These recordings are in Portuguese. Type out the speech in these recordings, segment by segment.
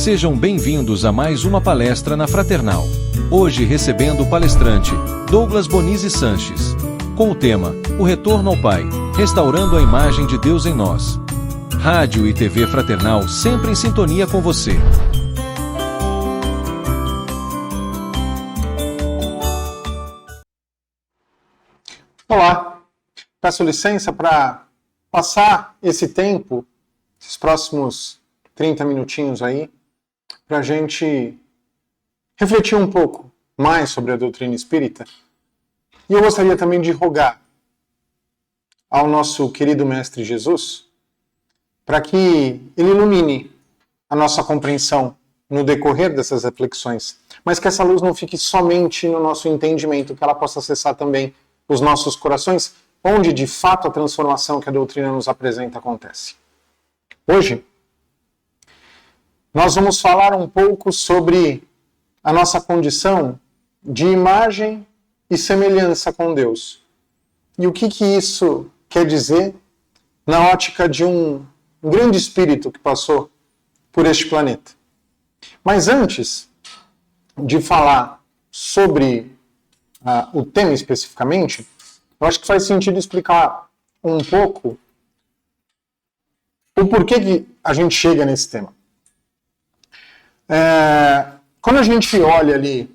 Sejam bem-vindos a mais uma palestra na Fraternal. Hoje recebendo o palestrante Douglas Bonizzi Sanches, com o tema O Retorno ao Pai, restaurando a imagem de Deus em nós. Rádio e TV Fraternal sempre em sintonia com você. Olá, peço licença para passar esse tempo, esses próximos 30 minutinhos aí, para a gente refletir um pouco mais sobre a doutrina espírita. E eu gostaria também de rogar ao nosso querido Mestre Jesus para que ele ilumine a nossa compreensão no decorrer dessas reflexões, mas que essa luz não fique somente no nosso entendimento, que ela possa acessar também os nossos corações, onde de fato a transformação que a doutrina nos apresenta acontece. Hoje, nós vamos falar um pouco sobre a nossa condição de imagem e semelhança com Deus. E o que isso quer dizer na ótica de um grande espírito que passou por este planeta. Mas antes de falar sobre o tema especificamente, eu acho que faz sentido explicar um pouco o porquê que a gente chega nesse tema. Quando a gente olha ali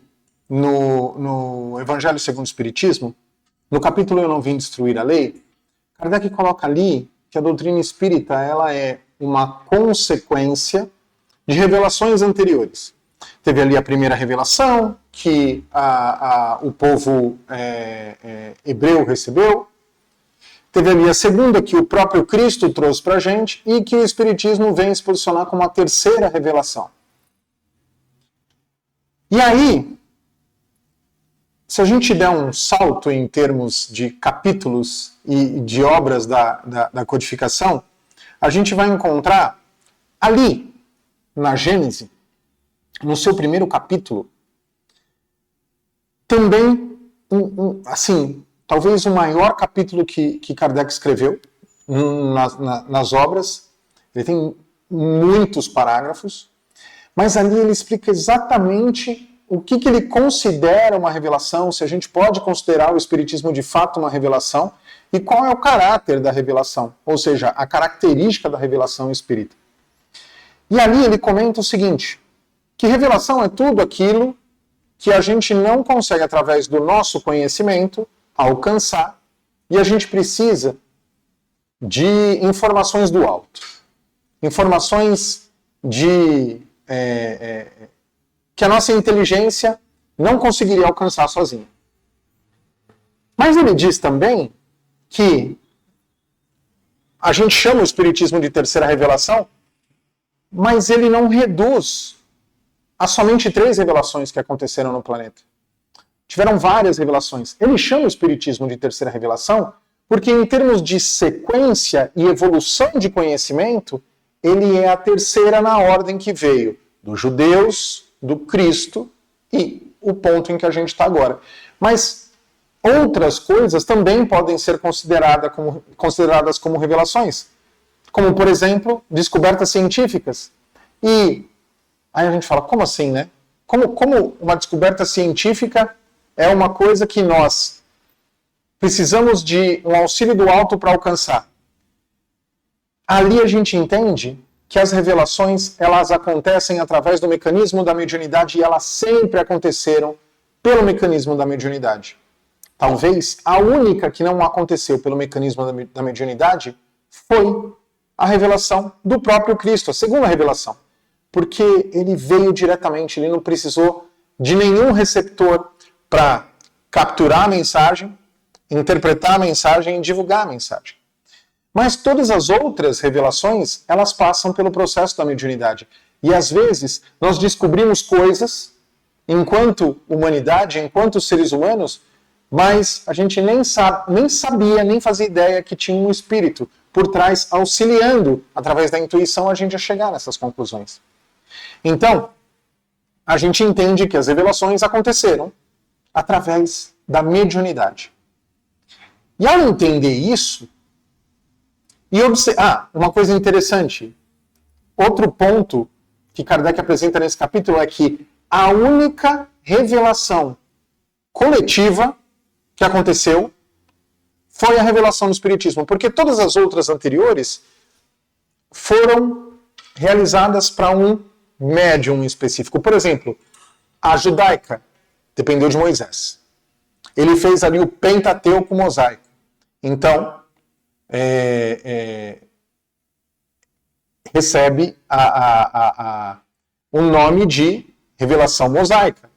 no Evangelho segundo o Espiritismo, no capítulo Eu Não Vim Destruir a Lei, Kardec coloca ali que a doutrina espírita ela é uma consequência de revelações anteriores. Teve ali a primeira revelação, que o povo hebreu recebeu. Teve ali a segunda, que o próprio Cristo trouxe para a gente, e que o Espiritismo vem se posicionar como a terceira revelação. E aí, se a gente der um salto em termos de capítulos e de obras da codificação, a gente vai encontrar ali, na Gênese, no seu primeiro capítulo, também, talvez o maior capítulo que Kardec escreveu nas obras. Ele tem muitos parágrafos, mas ali ele explica exatamente o que ele considera uma revelação, se a gente pode considerar o Espiritismo de fato uma revelação, e qual é o caráter da revelação, ou seja, a característica da revelação espírita. E ali ele comenta o seguinte, que revelação é tudo aquilo que a gente não consegue, através do nosso conhecimento, alcançar, e a gente precisa de informações do alto. Informações que a nossa inteligência não conseguiria alcançar sozinha. Mas ele diz também que a gente chama o Espiritismo de terceira revelação, mas ele não reduz a somente 3 revelações que aconteceram no planeta. Tiveram várias revelações. Ele chama o Espiritismo de terceira revelação porque, em termos de sequência e evolução de conhecimento, ele é a terceira na ordem que veio dos judeus, do Cristo e o ponto em que a gente está agora. Mas outras coisas também podem ser consideradas como revelações. Como, por exemplo, descobertas científicas. E aí a gente fala, como assim, né? Como uma descoberta científica é uma coisa que nós precisamos de um auxílio do alto para alcançar? Ali a gente entende que as revelações, elas acontecem através do mecanismo da mediunidade e elas sempre aconteceram pelo mecanismo da mediunidade. Talvez a única que não aconteceu pelo mecanismo da mediunidade foi a revelação do próprio Cristo, a segunda revelação. Porque ele veio diretamente, ele não precisou de nenhum receptor para capturar a mensagem, interpretar a mensagem e divulgar a mensagem. Mas todas as outras revelações, elas passam pelo processo da mediunidade. E às vezes nós descobrimos coisas, enquanto humanidade, enquanto seres humanos, mas a gente nem sabia, nem fazia ideia que tinha um espírito por trás, auxiliando, através da intuição, a gente a chegar nessas conclusões. Então, a gente entende que as revelações aconteceram através da mediunidade. E ao entender isso, uma coisa interessante, outro ponto que Kardec apresenta nesse capítulo é que a única revelação coletiva que aconteceu foi a revelação do Espiritismo, porque todas as outras anteriores foram realizadas para um médium específico. Por exemplo, a judaica dependeu de Moisés. Ele fez ali o Pentateuco mosaico. Então, recebe o nome de revelação mosaica.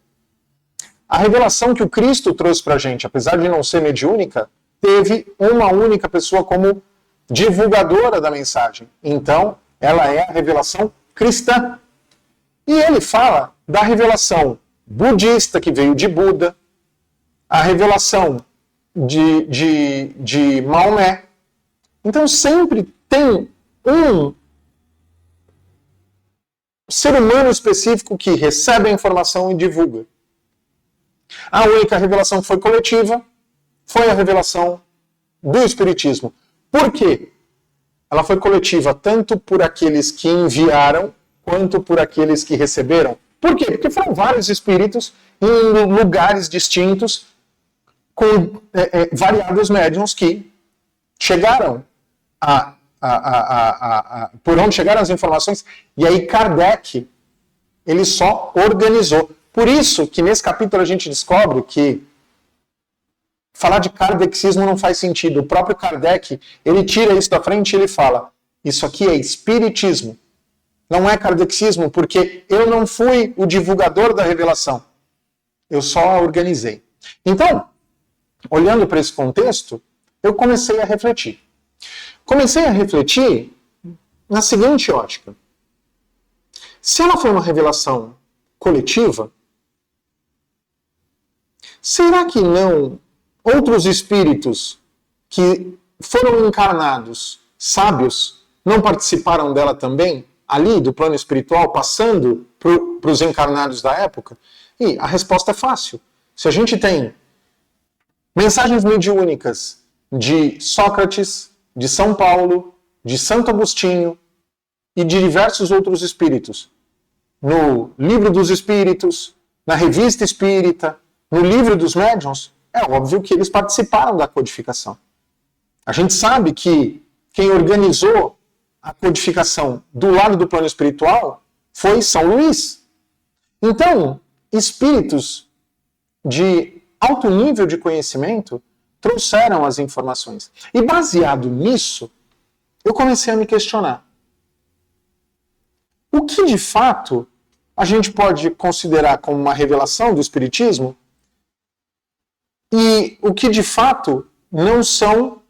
A revelação que o Cristo trouxe para a gente, apesar de não ser mediúnica, teve uma única pessoa como divulgadora da mensagem. Então, ela é a revelação cristã. E ele fala da revelação budista, que veio de Buda, a revelação de Maomé. Então, sempre tem um ser humano específico que recebe a informação e divulga. A única revelação que foi coletiva foi a revelação do Espiritismo. Por quê? Ela foi coletiva tanto por aqueles que enviaram, quanto por aqueles que receberam. Por quê? Porque foram vários espíritos em lugares distintos, com variados médiuns que chegaram por onde chegaram as informações, e aí Kardec, ele só organizou. Por isso que nesse capítulo a gente descobre que falar de kardexismo não faz sentido. O próprio Kardec, ele tira isso da frente e ele fala, isso aqui é espiritismo, não é kardexismo, porque eu não fui o divulgador da revelação, eu só organizei. Então, olhando para esse contexto, eu comecei a refletir. Comecei a refletir na seguinte ótica. Se ela foi uma revelação coletiva, será que não outros espíritos que foram encarnados, sábios, não participaram dela também, ali do plano espiritual, passando para os encarnados da época? E a resposta é fácil. Se a gente tem mensagens mediúnicas de Sócrates, de São Paulo, de Santo Agostinho e de diversos outros espíritos, no Livro dos Espíritos, na Revista Espírita, no Livro dos Médiuns, é óbvio que eles participaram da codificação. A gente sabe que quem organizou a codificação do lado do plano espiritual foi São Luís. Então, espíritos de alto nível de conhecimento trouxeram as informações. E baseado nisso, eu comecei a me questionar. O que de fato a gente pode considerar como uma revelação do Espiritismo e o que de fato não são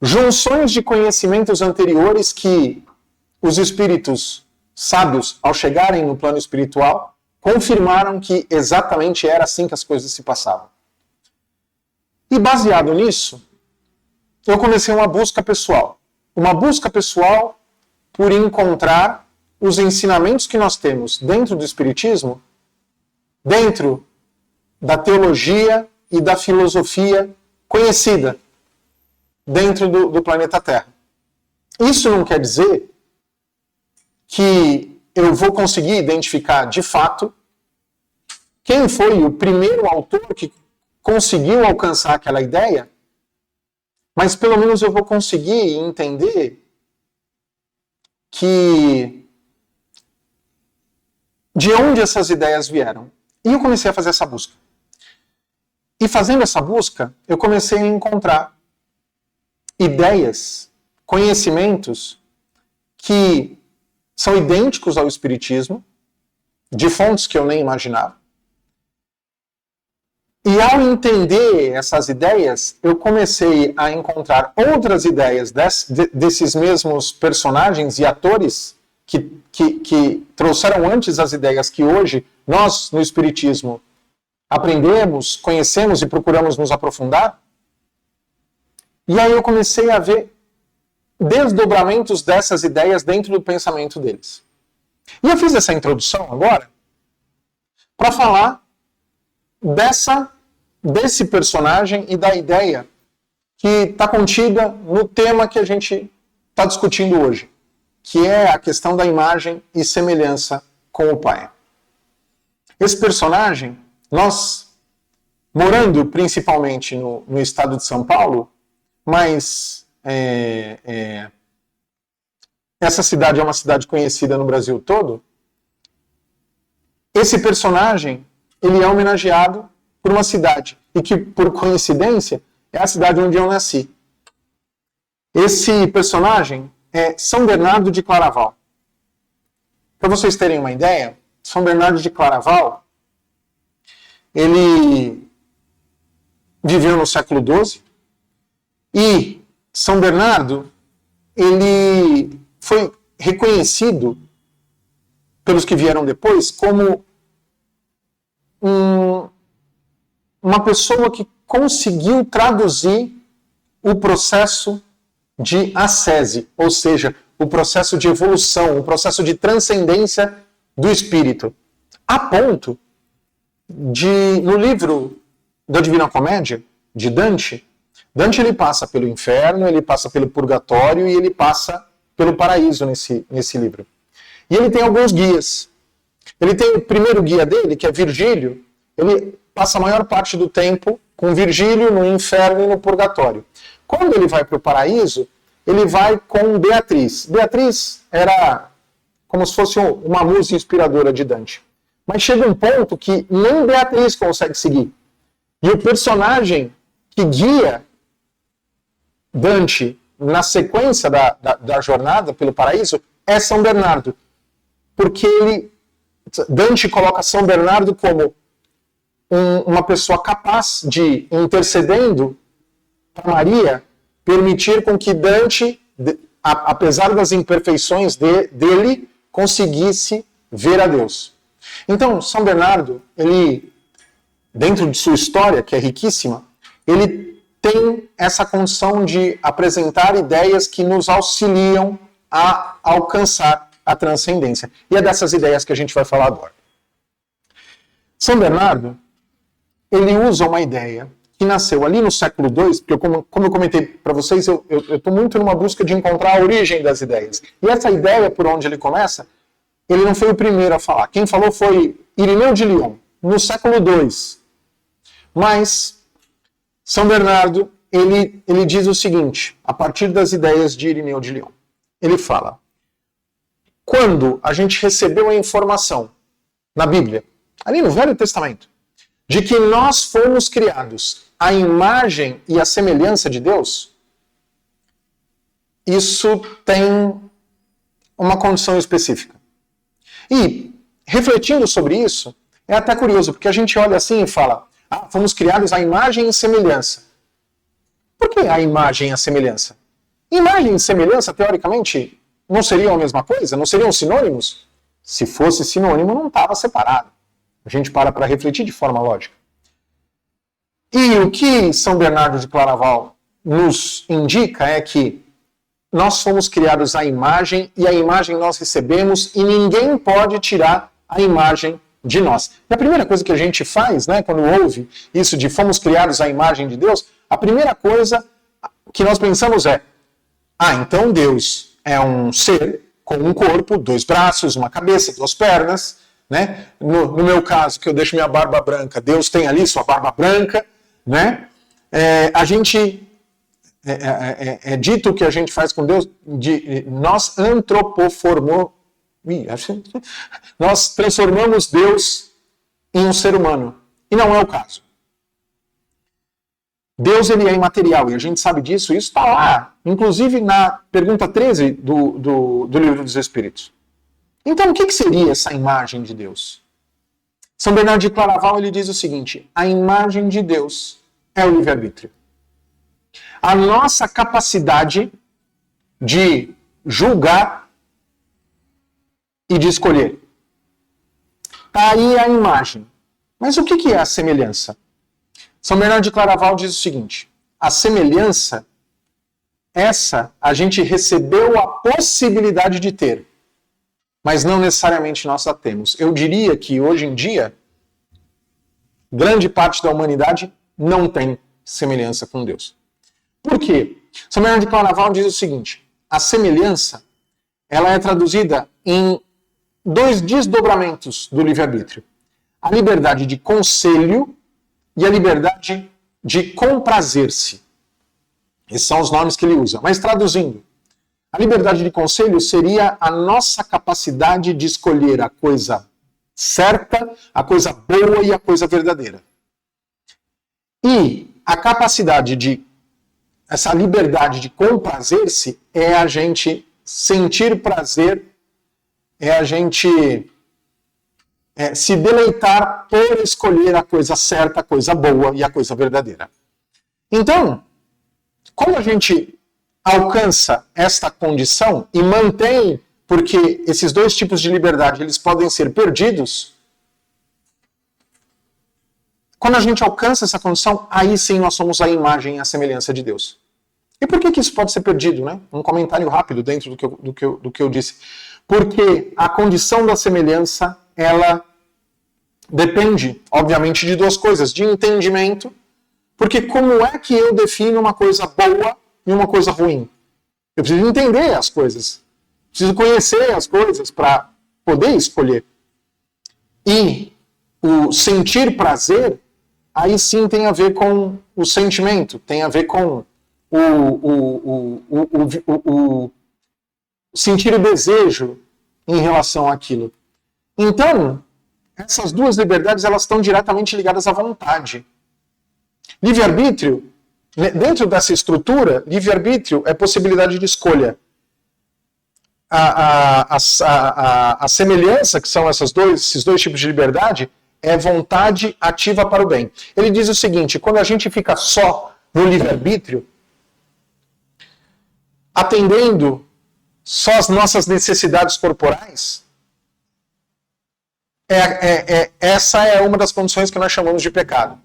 junções de conhecimentos anteriores que os espíritos sábios, ao chegarem no plano espiritual, confirmaram que exatamente era assim que as coisas se passavam. E baseado nisso, eu comecei uma busca pessoal. Uma busca pessoal por encontrar os ensinamentos que nós temos dentro do Espiritismo, dentro da teologia e da filosofia conhecida dentro do planeta Terra. Isso não quer dizer que eu vou conseguir identificar de fato quem foi o primeiro autor que conseguiu alcançar aquela ideia, mas pelo menos eu vou conseguir entender que de onde essas ideias vieram. E eu comecei a fazer essa busca. E fazendo essa busca, eu comecei a encontrar ideias, conhecimentos que são idênticos ao Espiritismo, de fontes que eu nem imaginava. E ao entender essas ideias, eu comecei a encontrar outras ideias desses mesmos personagens e atores que trouxeram antes as ideias que hoje nós, no Espiritismo, aprendemos, conhecemos e procuramos nos aprofundar. E aí eu comecei a ver desdobramentos dessas ideias dentro do pensamento deles. E eu fiz essa introdução agora para falar desse personagem e da ideia que está contida no tema que a gente está discutindo hoje. que é a questão da imagem e semelhança com o Pai. Esse personagem, nós, morando principalmente no estado de São Paulo, mas essa cidade é uma cidade conhecida no Brasil todo, esse personagem, ele é homenageado por uma cidade, e que, por coincidência, é a cidade onde eu nasci. Esse personagem é São Bernardo de Claraval. Para vocês terem uma ideia, São Bernardo de Claraval, ele viveu no século XII, e São Bernardo, ele foi reconhecido pelos que vieram depois como uma pessoa que conseguiu traduzir o processo de ascese, ou seja, o processo de evolução, o processo de transcendência do espírito. A ponto de, no livro da Divina Comédia, de Dante, Dante ele passa pelo inferno, ele passa pelo purgatório e ele passa pelo paraíso nesse livro. E ele tem alguns guias. Ele tem o primeiro guia dele, que é Virgílio, ele passa a maior parte do tempo com Virgílio no inferno e no purgatório. Quando ele vai para o paraíso, ele vai com Beatriz. Beatriz era como se fosse uma musa inspiradora de Dante. Mas chega um ponto que nem Beatriz consegue seguir. E o personagem que guia Dante na sequência da jornada pelo paraíso é São Bernardo. Porque Dante coloca São Bernardo como uma pessoa capaz de, intercedendo para Maria, permitir com que Dante, apesar das imperfeições dele, conseguisse ver a Deus. Então, São Bernardo, ele, dentro de sua história, que é riquíssima, ele tem essa condição de apresentar ideias que nos auxiliam a alcançar a transcendência. E é dessas ideias que a gente vai falar agora. São Bernardo, ele usa uma ideia que nasceu ali no século II, porque como eu comentei para vocês, eu estou muito numa busca de encontrar a origem das ideias. E essa ideia, por onde ele começa, ele não foi o primeiro a falar. Quem falou foi Irineu de Lyon, no século II. Mas São Bernardo, ele diz o seguinte, a partir das ideias de Irineu de Lyon. Ele fala, quando a gente recebeu a informação na Bíblia, ali no Velho Testamento, de que nós fomos criados à imagem e à semelhança de Deus, isso tem uma condição específica. E, refletindo sobre isso, é até curioso, porque a gente olha assim e fala, fomos criados à imagem e semelhança. Por que a imagem e a semelhança? Imagem e semelhança, teoricamente, não seriam a mesma coisa? Não seriam sinônimos? Se fosse sinônimo, não estava separado. A gente para refletir de forma lógica. E o que São Bernardo de Claraval nos indica é que nós fomos criados à imagem e a imagem nós recebemos e ninguém pode tirar a imagem de nós. E a primeira coisa que a gente faz, né, quando ouve isso de fomos criados à imagem de Deus, a primeira coisa que nós pensamos é, então Deus é um ser com um corpo, 2 braços, uma cabeça, 2 pernas, né? No meu caso, que eu deixo minha barba branca, Deus tem ali sua barba branca, né? A gente é dito o que a gente faz com Deus, nós nós transformamos Deus em um ser humano. E não é o caso. Deus ele é imaterial, e a gente sabe disso, e isso está lá, inclusive na pergunta 13 do Livro dos Espíritos. Então, o que seria essa imagem de Deus? São Bernardo de Claraval ele diz o seguinte, a imagem de Deus é o livre-arbítrio. A nossa capacidade de julgar e de escolher. Está aí a imagem. Mas o que é a semelhança? São Bernardo de Claraval diz o seguinte, a semelhança, essa a gente recebeu a possibilidade de ter, mas não necessariamente nós a temos. Eu diria que hoje em dia, grande parte da humanidade não tem semelhança com Deus. Por quê? São Bernardo de Claraval diz o seguinte, a semelhança, ela é traduzida em dois desdobramentos do livre-arbítrio. A liberdade de conselho e a liberdade de comprazer-se. Esses são os nomes que ele usa. Mas traduzindo, a liberdade de conselho seria a nossa capacidade de escolher a coisa certa, a coisa boa e a coisa verdadeira. E a capacidade de, essa liberdade de comprazer-se é a gente sentir prazer, é a gente se deleitar por escolher a coisa certa, a coisa boa e a coisa verdadeira. Então, como a gente alcança esta condição e mantém, porque esses dois tipos de liberdade eles podem ser perdidos, quando a gente alcança essa condição, aí sim nós somos a imagem e a semelhança de Deus. E por que isso pode ser perdido, né? Um comentário rápido dentro do que eu disse. Porque a condição da semelhança, ela depende, obviamente, de duas coisas. De entendimento, porque como é que eu defino uma coisa boa e uma coisa ruim? Eu preciso entender as coisas. Preciso conhecer as coisas para poder escolher. E o sentir prazer, aí sim tem a ver com o sentimento, tem a ver com sentir o desejo em relação àquilo. Então, essas duas liberdades elas estão diretamente ligadas à vontade. Livre-arbítrio, dentro dessa estrutura, livre-arbítrio é possibilidade de escolha. A semelhança, que são esses dois tipos de liberdade, é vontade ativa para o bem. Ele diz o seguinte, quando a gente fica só no livre-arbítrio, atendendo só as nossas necessidades corporais, essa é uma das condições que nós chamamos de pecado.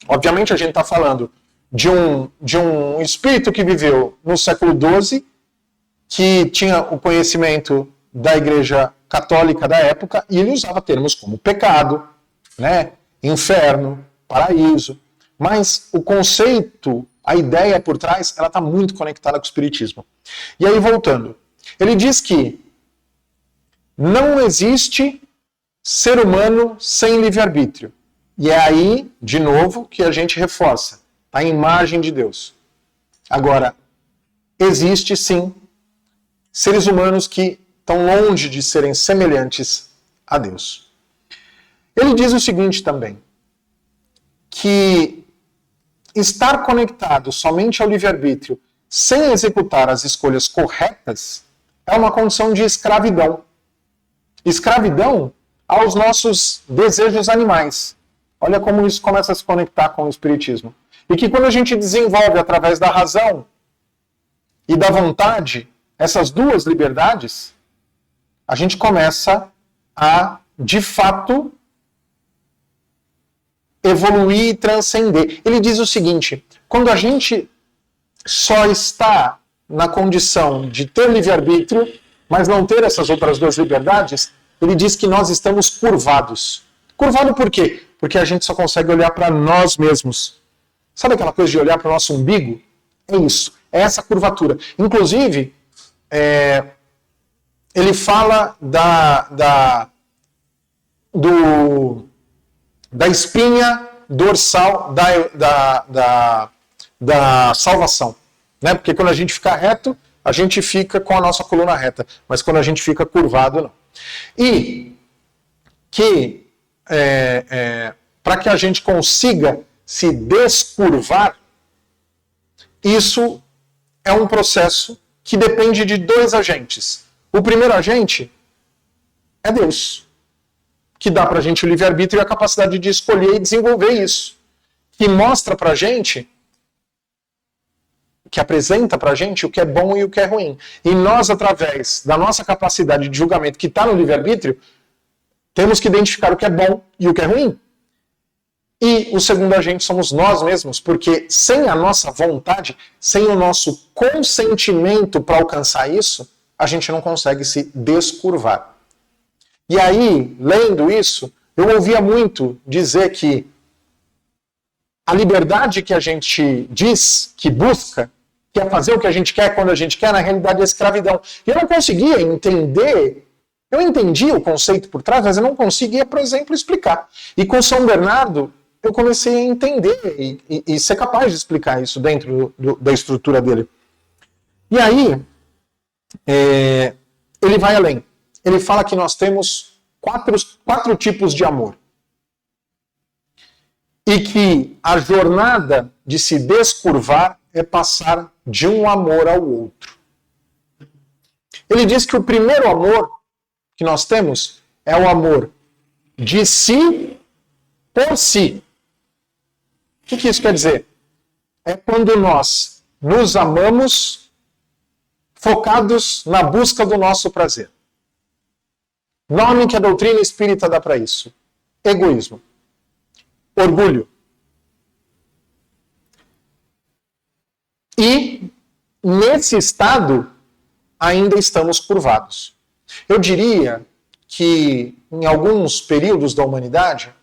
Obviamente a gente está falando de um espírito que viveu no século XII, que tinha o conhecimento da Igreja Católica da época, e ele usava termos como pecado, né, inferno, paraíso. Mas o conceito, a ideia por trás, ela está muito conectada com o Espiritismo. E aí, voltando, ele diz que não existe ser humano sem livre-arbítrio. E é aí, de novo, que a gente reforça a imagem de Deus. Agora, existe sim seres humanos que estão longe de serem semelhantes a Deus. Ele diz o seguinte também, que estar conectado somente ao livre-arbítrio sem executar as escolhas corretas é uma condição de escravidão. Escravidão aos nossos desejos animais. Olha como isso começa a se conectar com o Espiritismo. E que quando a gente desenvolve através da razão e da vontade essas duas liberdades, a gente começa a, de fato, evoluir e transcender. Ele diz o seguinte, quando a gente só está na condição de ter livre-arbítrio, mas não ter essas outras duas liberdades, ele diz que nós estamos curvados. Curvado por quê? Porque a gente só consegue olhar para nós mesmos. Sabe aquela coisa de olhar para o nosso umbigo? É isso, é essa curvatura. Inclusive, ele fala da espinha dorsal da salvação. Né? Porque quando a gente fica reto, a gente fica com a nossa coluna reta. Mas quando a gente fica curvado, não. E que, para que a gente consiga se descurvar, isso é um processo que depende de dois agentes. O primeiro agente é Deus, que dá para a gente o livre-arbítrio e a capacidade de escolher e desenvolver isso. Que mostra para a gente, que apresenta para a gente o que é bom e o que é ruim. E nós, através da nossa capacidade de julgamento que está no livre-arbítrio, temos que identificar o que é bom e o que é ruim. E o segundo agente somos nós mesmos, porque sem a nossa vontade, sem o nosso consentimento para alcançar isso, a gente não consegue se descurvar. E aí, lendo isso, eu ouvia muito dizer que a liberdade que a gente diz que busca que é fazer o que a gente quer, quando a gente quer, na realidade é escravidão. E eu não conseguia entender, eu entendi o conceito por trás, mas eu não conseguia, por exemplo, explicar. E com São Bernardo, eu comecei a entender e ser capaz de explicar isso dentro da estrutura dele. E aí, ele vai além. Ele fala que nós temos quatro tipos de amor. E que a jornada de se descurvar é passar de um amor ao outro. Ele diz que o primeiro amor que nós temos é o amor de si por si. O que isso quer dizer? É quando nós nos amamos focados na busca do nosso prazer. Nome que a doutrina espírita dá para isso: egoísmo, orgulho. E nesse estado ainda estamos curvados. Eu diria que em alguns períodos da humanidade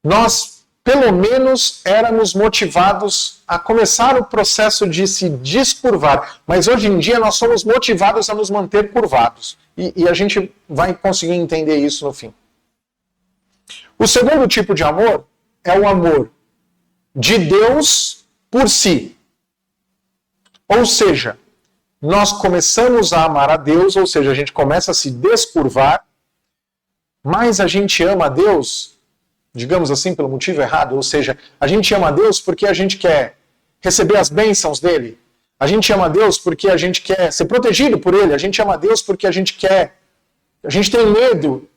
nós, pelo menos, éramos motivados a começar o processo de se descurvar. Mas hoje em dia nós somos motivados a nos manter curvados. E a gente vai conseguir entender isso no fim. O segundo tipo de amor é o amor de Deus por si. Ou seja, nós começamos a amar a Deus, ou seja, a gente começa a se descurvar, mas a gente ama a Deus, digamos assim, pelo motivo errado. Ou seja, a gente ama a Deus porque a gente quer receber as bênçãos dele. A gente ama a Deus porque a gente quer ser protegido por ele. A gente ama a Deus porque a gente tem medo,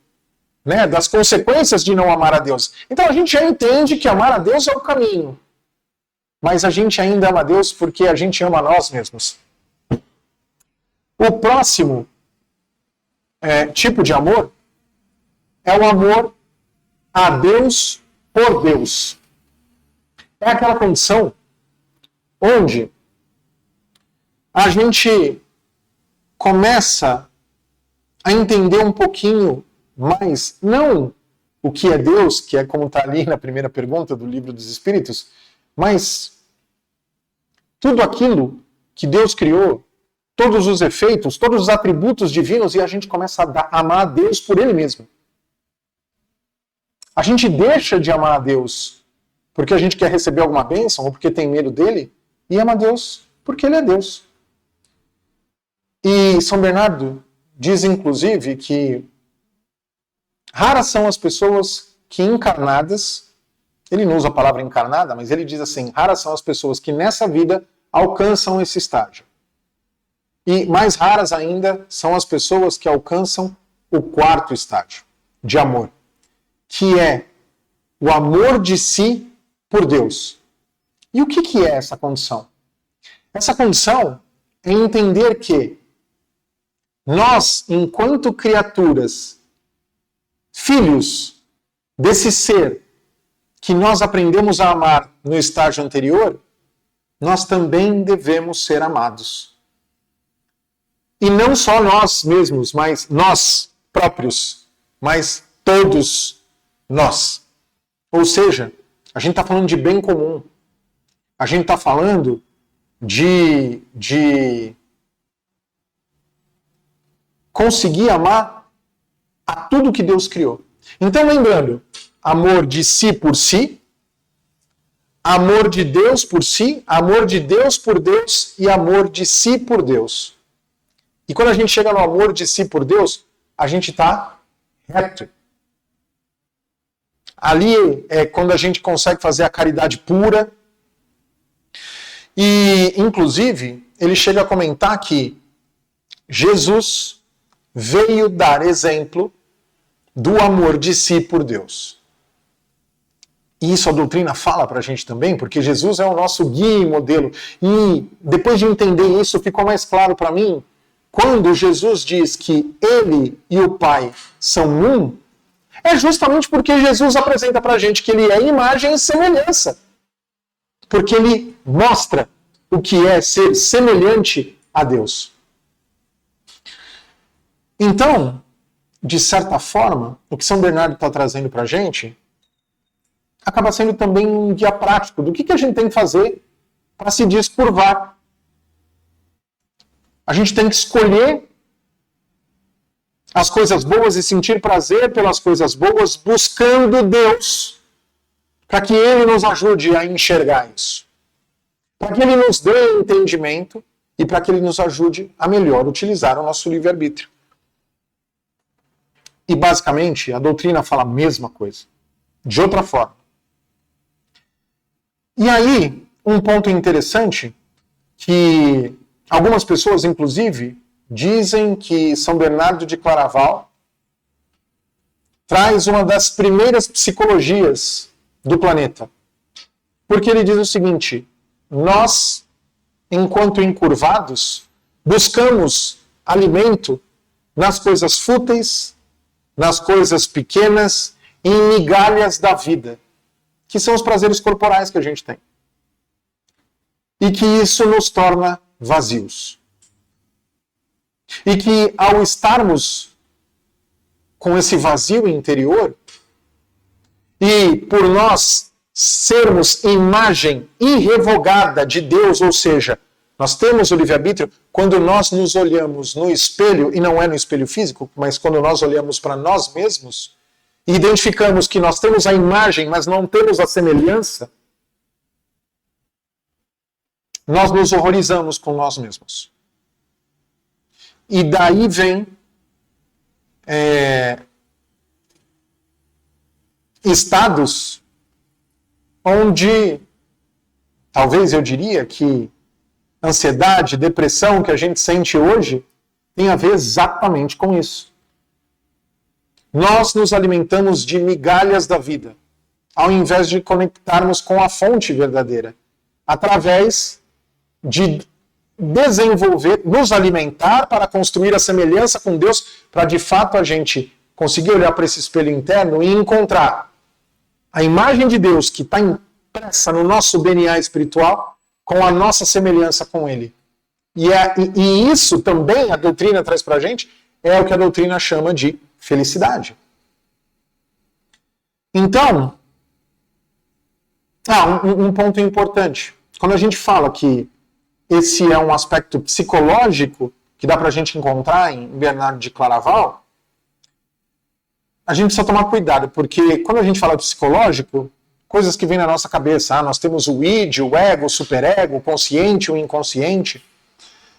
né, das consequências de não amar a Deus. Então a gente já entende que amar a Deus é o caminho. Mas a gente ainda ama a Deus porque a gente ama a nós mesmos. O próximo tipo de amor é o amor a Deus por Deus. É aquela condição onde a gente começa a entender um pouquinho mais, não o que é Deus, que é como está ali na primeira pergunta do Livro dos Espíritos, mas tudo aquilo que Deus criou, todos os efeitos, todos os atributos divinos, e a gente começa a amar a Deus por Ele mesmo. A gente deixa de amar a Deus porque a gente quer receber alguma bênção ou porque tem medo dele, e ama a Deus porque Ele é Deus. E São Bernardo diz, inclusive, que raras são as pessoas que encarnadas, ele não usa a palavra encarnada, mas ele diz assim, raras são as pessoas que nessa vida alcançam esse estágio. E mais raras ainda são as pessoas que alcançam o quarto estágio de amor, que é o amor de si por Deus. E o que é essa condição? Essa condição é entender que nós, enquanto criaturas, filhos desse ser que nós aprendemos a amar no estágio anterior, nós também devemos ser amados. E não só nós mesmos, mas nós próprios, mas todos nós. Ou seja, a gente está falando de bem comum. A gente está falando de conseguir amar a tudo que Deus criou. Então, lembrando, amor de si por si, amor de Deus por si, amor de Deus por Deus e amor de si por Deus. E quando a gente chega no amor de si por Deus, a gente está reto. Ali é quando a gente consegue fazer a caridade pura. E, inclusive, ele chega a comentar que Jesus veio dar exemplo do amor de si por Deus. E isso a doutrina fala para a gente também, porque Jesus é o nosso guia e modelo. E depois de entender isso, ficou mais claro para mim, quando Jesus diz que Ele e o Pai são um, é justamente porque Jesus apresenta para a gente que Ele é imagem e semelhança. Porque Ele mostra o que é ser semelhante a Deus. Então, de certa forma, o que São Bernardo está trazendo para a gente acaba sendo também um guia prático do que a gente tem que fazer para se descurvar. A gente tem que escolher as coisas boas e sentir prazer pelas coisas boas, buscando Deus, para que Ele nos ajude a enxergar isso. Para que Ele nos dê entendimento e para que Ele nos ajude a melhor utilizar o nosso livre-arbítrio. E basicamente, a doutrina fala a mesma coisa, de outra forma. E aí, um ponto interessante, que algumas pessoas, inclusive, dizem que São Bernardo de Claraval traz uma das primeiras psicologias do planeta. Porque ele diz o seguinte: nós, enquanto encurvados, buscamos alimento nas coisas fúteis, nas coisas pequenas, em migalhas da vida, que são os prazeres corporais que a gente tem. E que isso nos torna vazios. E que ao estarmos com esse vazio interior, e por nós sermos imagem irrevogada de Deus, ou seja, nós temos o livre-arbítrio quando nós nos olhamos no espelho, e não é no espelho físico, mas quando nós olhamos para nós mesmos, e identificamos que nós temos a imagem, mas não temos a semelhança, nós nos horrorizamos com nós mesmos. E daí vem estados onde, talvez eu diria que ansiedade, depressão que a gente sente hoje tem a ver exatamente com isso. Nós nos alimentamos de migalhas da vida, ao invés de conectarmos com a fonte verdadeira, através de desenvolver, nos alimentar para construir a semelhança com Deus, para de fato a gente conseguir olhar para esse espelho interno e encontrar a imagem de Deus que está impressa no nosso DNA espiritual com a nossa semelhança com Ele. E isso também a doutrina traz para a gente, é o que a doutrina chama de felicidade. Então, um ponto importante. Quando a gente fala que esse é um aspecto psicológico que dá para a gente encontrar em Bernardo de Claraval, a gente precisa tomar cuidado, porque quando a gente fala de psicológico, coisas que vêm na nossa cabeça, nós temos o id, o ego, o superego, o consciente, o inconsciente.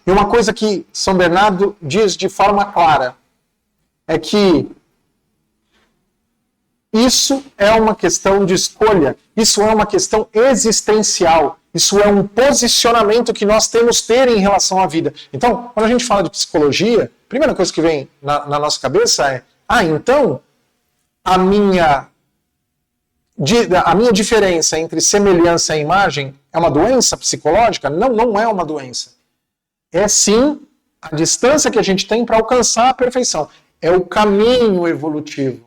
E uma coisa que São Bernardo diz de forma clara é que isso é uma questão de escolha, isso é uma questão existencial, isso é um posicionamento que nós temos que ter em relação à vida. Então, quando a gente fala de psicologia, a primeira coisa que vem na nossa cabeça é, então, a minha diferença entre semelhança e imagem é uma doença psicológica? Não, não é uma doença. É sim a distância que a gente tem para alcançar a perfeição. É o caminho evolutivo.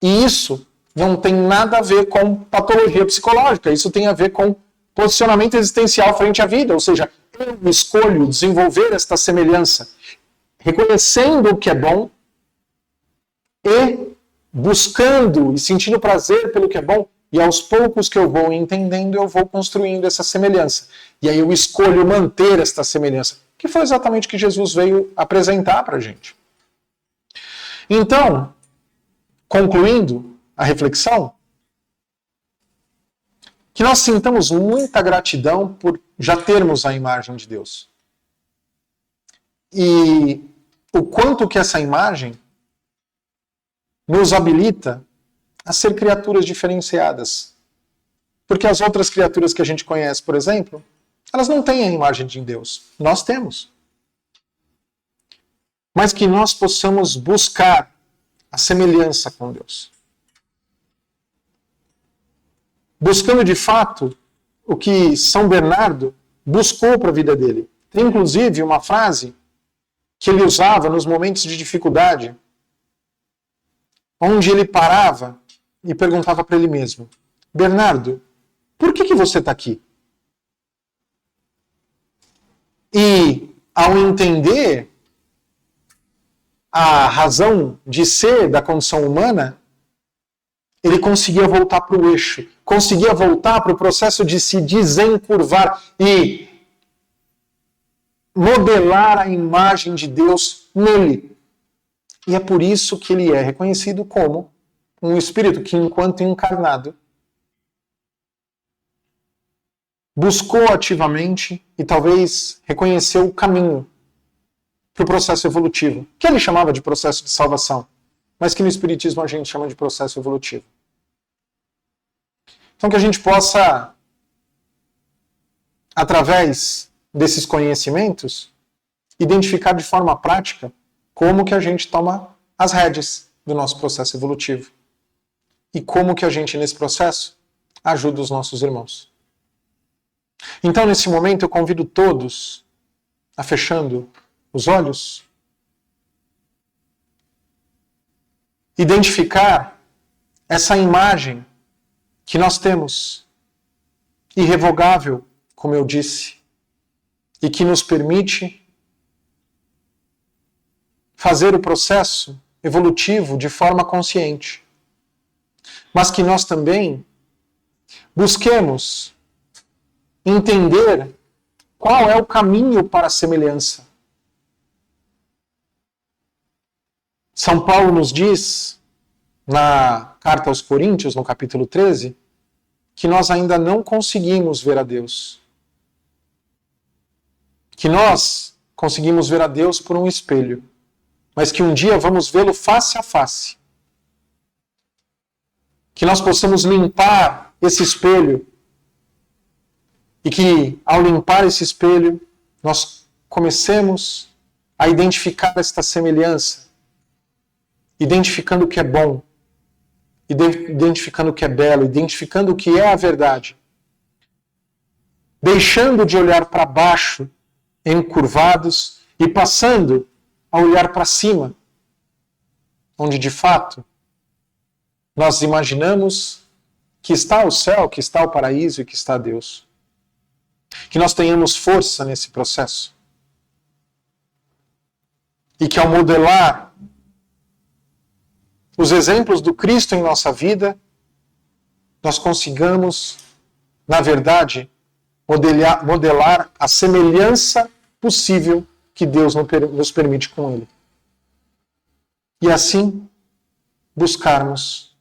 E isso não tem nada a ver com patologia psicológica. Isso tem a ver com posicionamento existencial frente à vida. Ou seja, eu escolho desenvolver esta semelhança, reconhecendo o que é bom e buscando e sentindo prazer pelo que é bom. E aos poucos que eu vou entendendo, eu vou construindo essa semelhança. E aí eu escolho manter esta semelhança, que foi exatamente o que Jesus veio apresentar para a gente. Então, concluindo a reflexão, que nós sintamos muita gratidão por já termos a imagem de Deus. E o quanto que essa imagem nos habilita a ser criaturas diferenciadas. Porque as outras criaturas que a gente conhece, por exemplo, elas não têm a imagem de Deus. Nós temos. Mas que nós possamos buscar a semelhança com Deus. Buscando de fato o que São Bernardo buscou para a vida dele. Tem inclusive uma frase que ele usava nos momentos de dificuldade, onde ele parava e perguntava para ele mesmo: Bernardo, por que você está aqui? E ao entender a razão de ser da condição humana, ele conseguia voltar para o eixo, conseguia voltar para o processo de se desencurvar e modelar a imagem de Deus nele. E é por isso que ele é reconhecido como um espírito que, enquanto encarnado, buscou ativamente e talvez reconheceu o caminho para o processo evolutivo, que ele chamava de processo de salvação, mas que no Espiritismo a gente chama de processo evolutivo. Então que a gente possa, através desses conhecimentos, identificar de forma prática como que a gente toma as rédeas do nosso processo evolutivo e como que a gente, nesse processo, ajuda os nossos irmãos. Então, nesse momento, eu convido todos a, fechando os olhos, identificar essa imagem que nós temos, irrevogável, como eu disse, e que nos permite fazer o processo evolutivo de forma consciente. Mas que nós também busquemos entender qual é o caminho para a semelhança. São Paulo nos diz, na carta aos Coríntios, no capítulo 13, que nós ainda não conseguimos ver a Deus. Que nós conseguimos ver a Deus por um espelho, mas que um dia vamos vê-lo face a face. Que nós possamos limpar esse espelho e que, ao limpar esse espelho, nós comecemos a identificar esta semelhança, identificando o que é bom, identificando o que é belo, identificando o que é a verdade, deixando de olhar para baixo, encurvados, e passando a olhar para cima, onde de fato nós imaginamos que está o céu, que está o paraíso e que está Deus. Que nós tenhamos força nesse processo. E que ao modelar os exemplos do Cristo em nossa vida, nós consigamos, na verdade, modelar a semelhança possível que Deus nos permite com Ele. E assim, buscarmos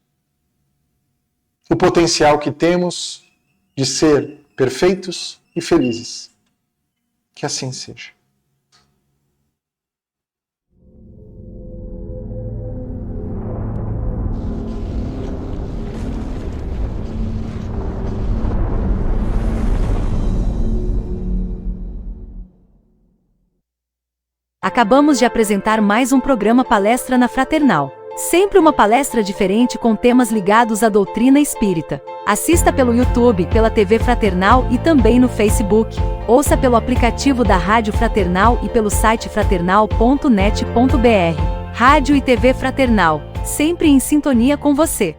o potencial que temos de ser perfeitos e felizes. Que assim seja. Acabamos de apresentar mais um programa Palestra na Fraternal. Sempre uma palestra diferente com temas ligados à doutrina espírita. Assista pelo YouTube, pela TV Fraternal e também no Facebook. Ouça pelo aplicativo da Rádio Fraternal e pelo site fraternal.net.br. Rádio e TV Fraternal, sempre em sintonia com você.